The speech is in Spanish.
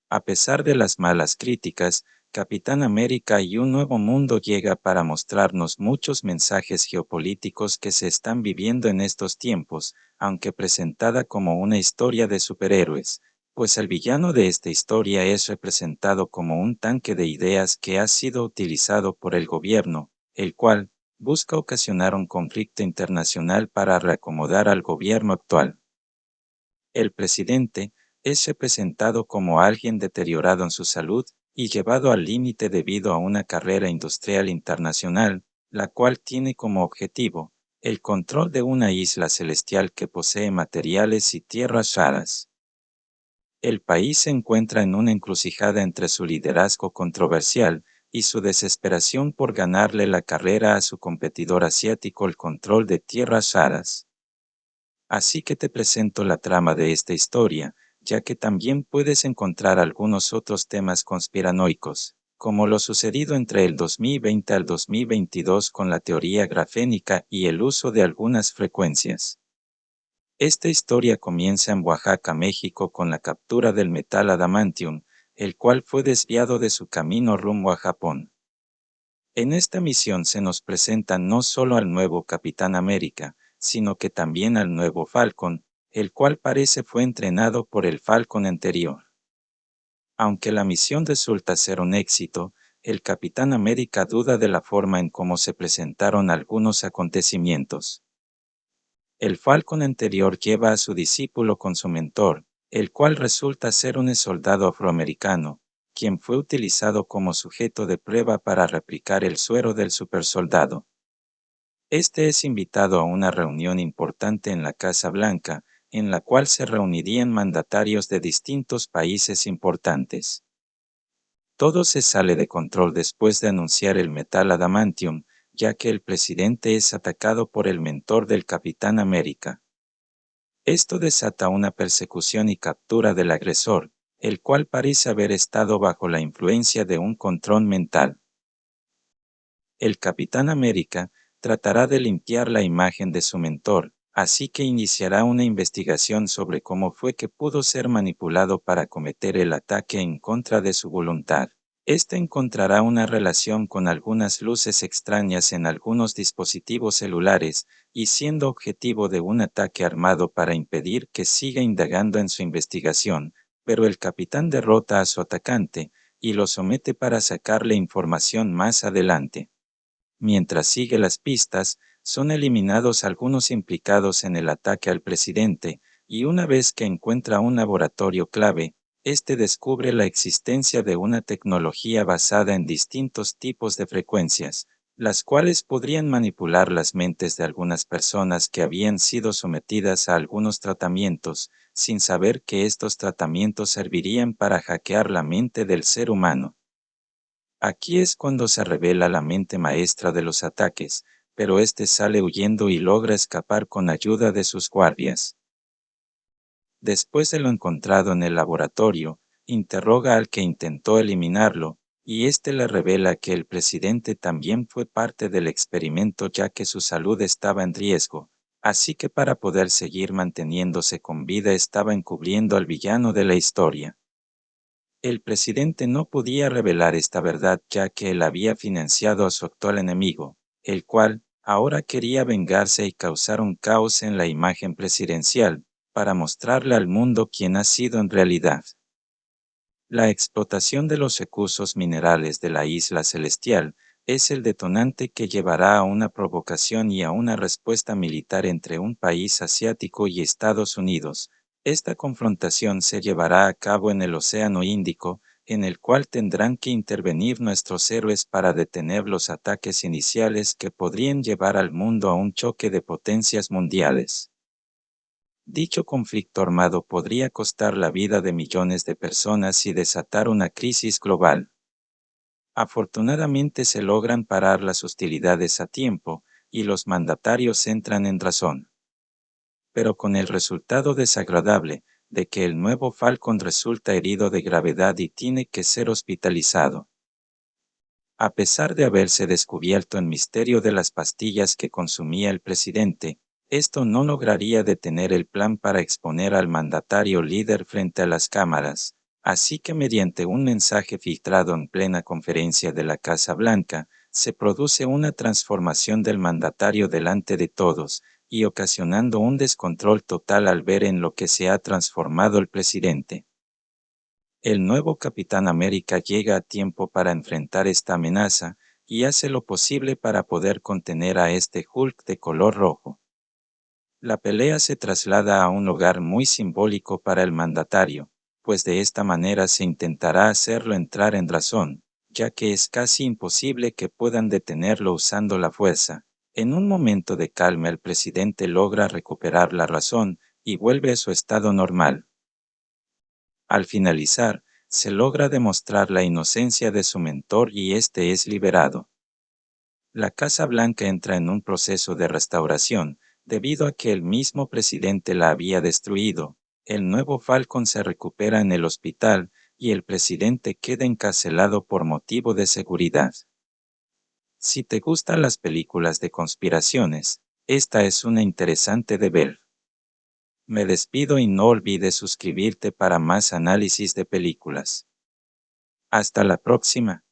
A pesar de las malas críticas, Capitán América y un nuevo mundo llega para mostrarnos muchos mensajes geopolíticos que se están viviendo en estos tiempos, aunque presentada como una historia de superhéroes, pues el villano de esta historia es representado como un tanque de ideas que ha sido utilizado por el gobierno, el cual busca ocasionar un conflicto internacional para reacomodar al gobierno actual. El presidente es representado como alguien deteriorado en su salud y llevado al límite debido a una carrera industrial internacional, la cual tiene como objetivo el control de una isla celestial que posee materiales y tierras raras. El país se encuentra en una encrucijada entre su liderazgo controversial y su desesperación por ganarle la carrera a su competidor asiático el control de tierras raras. Así que te presento la trama de esta historia, ya que también puedes encontrar algunos otros temas conspiranoicos, como lo sucedido entre el 2020 al 2022 con la teoría grafénica y el uso de algunas frecuencias. Esta historia comienza en Oaxaca, México, con la captura del metal adamantium, el cual fue desviado de su camino rumbo a Japón. En esta misión se nos presenta no solo al nuevo Capitán América, sino que también al nuevo Falcon, el cual parece fue entrenado por el Falcon anterior. Aunque la misión resulta ser un éxito, el Capitán América duda de la forma en cómo se presentaron algunos acontecimientos. El Falcon anterior lleva a su discípulo con su mentor, el cual resulta ser un soldado afroamericano, quien fue utilizado como sujeto de prueba para replicar el suero del supersoldado. Este es invitado a una reunión importante en la Casa Blanca, en la cual se reunirían mandatarios de distintos países importantes. Todo se sale de control después de anunciar el metal adamantium, ya que el presidente es atacado por el mentor del Capitán América. Esto desata una persecución y captura del agresor, el cual parece haber estado bajo la influencia de un control mental. El Capitán América tratará de limpiar la imagen de su mentor, así que iniciará una investigación sobre cómo fue que pudo ser manipulado para cometer el ataque en contra de su voluntad. Este encontrará una relación con algunas luces extrañas en algunos dispositivos celulares, y siendo objetivo de un ataque armado para impedir que siga indagando en su investigación, pero el capitán derrota a su atacante, y lo somete para sacarle información más adelante. Mientras sigue las pistas, son eliminados algunos implicados en el ataque al presidente, y una vez que encuentra un laboratorio clave, este descubre la existencia de una tecnología basada en distintos tipos de frecuencias, las cuales podrían manipular las mentes de algunas personas que habían sido sometidas a algunos tratamientos, sin saber que estos tratamientos servirían para hackear la mente del ser humano. Aquí es cuando se revela la mente maestra de los ataques, pero este sale huyendo y logra escapar con ayuda de sus guardias. Después de lo encontrado en el laboratorio, interroga al que intentó eliminarlo, y este le revela que el presidente también fue parte del experimento ya que su salud estaba en riesgo, así que para poder seguir manteniéndose con vida estaba encubriendo al villano de la historia. El presidente no podía revelar esta verdad ya que él había financiado a su actual enemigo, el cual ahora quería vengarse y causar un caos en la imagen presidencial, para mostrarle al mundo quién ha sido en realidad. La explotación de los recursos minerales de la isla celestial es el detonante que llevará a una provocación y a una respuesta militar entre un país asiático y Estados Unidos. Esta confrontación se llevará a cabo en el Océano Índico, en el cual tendrán que intervenir nuestros héroes para detener los ataques iniciales que podrían llevar al mundo a un choque de potencias mundiales. Dicho conflicto armado podría costar la vida de millones de personas y desatar una crisis global. Afortunadamente se logran parar las hostilidades a tiempo, y los mandatarios entran en razón. Pero con el resultado desagradable, de que el nuevo Falcon resulta herido de gravedad y tiene que ser hospitalizado. A pesar de haberse descubierto el misterio de las pastillas que consumía el presidente, esto no lograría detener el plan para exponer al mandatario líder frente a las cámaras, Así que mediante un mensaje filtrado en plena conferencia de la Casa Blanca, se produce una transformación del mandatario delante de todos, y ocasionando un descontrol total al ver en lo que se ha transformado el presidente. El nuevo Capitán América llega a tiempo para enfrentar esta amenaza, y hace lo posible para poder contener a este Hulk de color rojo. La pelea se traslada a un lugar muy simbólico para el mandatario, pues de esta manera se intentará hacerlo entrar en razón, ya que es casi imposible que puedan detenerlo usando la fuerza. En un momento de calma el presidente logra recuperar la razón y vuelve a su estado normal. Al finalizar, se logra demostrar la inocencia de su mentor y éste es liberado. La Casa Blanca entra en un proceso de restauración, debido a que el mismo presidente la había destruido. El nuevo Falcon se recupera en el hospital y el presidente queda encarcelado por motivo de seguridad. Si te gustan las películas de conspiraciones, esta es una interesante de ver. Me despido y no olvides suscribirte para más análisis de películas. Hasta la próxima.